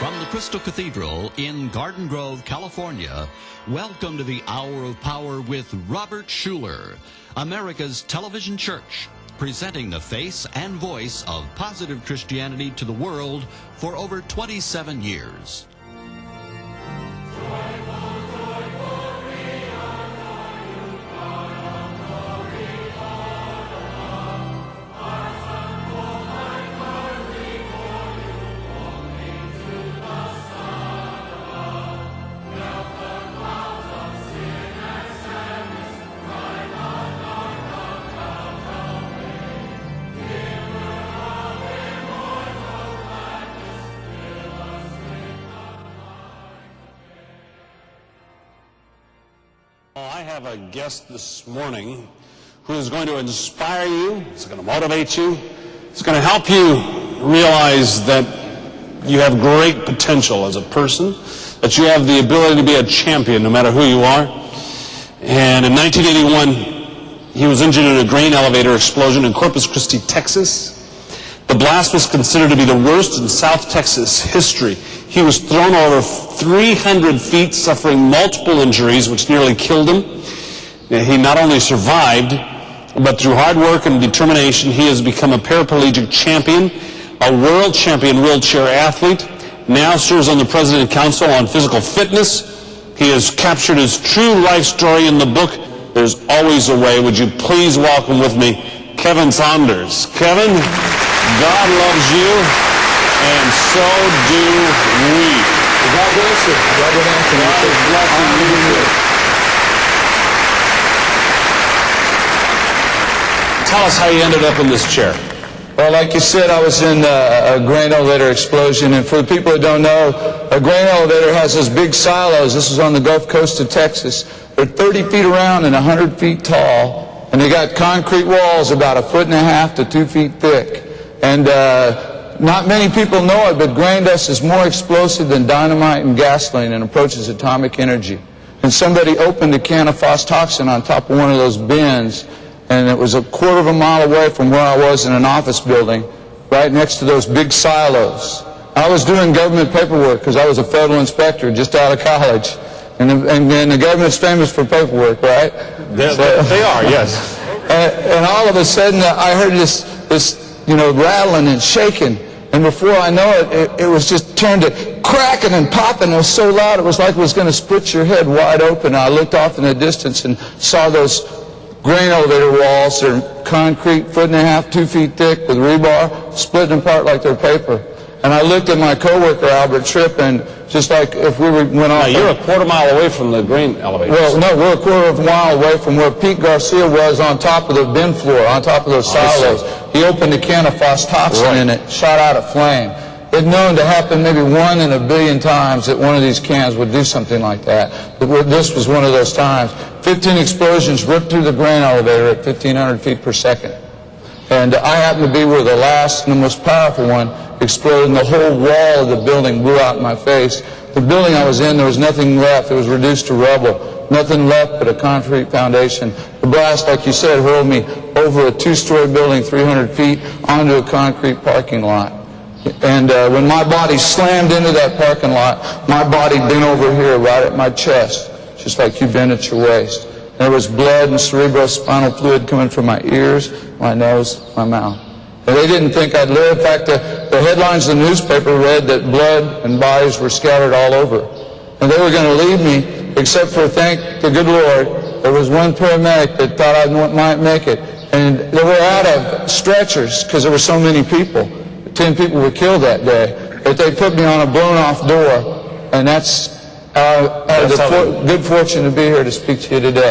From the Crystal Cathedral in Garden Grove, California, welcome to the Hour of Power with Robert Schuller, America's television church, presenting the face and voice of positive Christianity to the world for over 27 years. I have a guest this morning who is going to inspire you, it's going to motivate you, it's going to help you realize that you have great potential as a person, that you have the ability to be a champion no matter who you are. And in 1981, he was injured in a grain elevator explosion in Corpus Christi, Texas. The blast was considered to be the worst in South Texas history. He was thrown over 300 feet, suffering multiple injuries, which nearly killed him. He not only survived, but through hard work and determination, he has become a paraplegic champion, a world champion wheelchair athlete, now serves on the President Council on Physical Fitness. He has captured his true life story in the book, There's Always a Way. Would you please welcome with me Kevin Saunders. Kevin, God loves you, and so do we. God bless you. God bless you. Tell us how you ended up in this chair. Well, like you said, I was in a grain elevator explosion, and for the people that don't know, a grain elevator has those big silos. This is on the Gulf Coast of Texas. They're 30 feet around and 100 feet tall, and they got concrete walls about 1.5 to 2 feet thick. And not many people know it, but grain dust is more explosive than dynamite and gasoline and approaches atomic energy. And somebody opened a can of phosphotoxin on top of one of those bins, and it was 1/4 mile away from where I was in an office building, right next to those big silos. I was doing government paperwork because I was a federal inspector just out of college. And the government's famous for paperwork, right? They are, yes. And all of a sudden, I heard this rattling and shaking. And before I know it, it was just turned to cracking and popping. It was so loud, it was like it was going to split your head wide open. I looked off in the distance and saw those grain elevator walls. They're concrete, 1.5 to 2 feet thick with rebar, splitting apart like they're paper. And I looked at my coworker, Albert Tripp, and just like if we went off... Now, you're 1/4 mile away from the grain elevator. Well, no, we're 1/4 mile away from where Pete Garcia was on top of the bin floor, on top of those silos. He opened a can of phosphotoxin and it shot out a flame. It's known to happen maybe 1 in a billion times that one of these cans would do something like that. But this was one of those times. 15 explosions ripped through the grain elevator at 1,500 feet per second. And I happened to be where the last and the most powerful one exploded, and the whole wall of the building blew out in my face. The building I was in, there was nothing left. It was reduced to rubble. Nothing left but a concrete foundation. The blast, like you said, hurled me over a 2-story building 300 feet onto a concrete parking lot. And when my body slammed into that parking lot, my body bent over here right at my chest, just like you bend at your waist. There was blood and cerebrospinal fluid coming from my ears, my nose, my mouth. And they didn't think I'd live. In fact, the headlines in the newspaper read that blood and bodies were scattered all over. And they were going to leave me, except for, thank the good Lord, there was one paramedic that thought I might make it. And they were out of stretchers because there were so many people. 10 people were killed that day. But they put me on a blown-off door, and that's I had the good fortune to be here to speak to you today.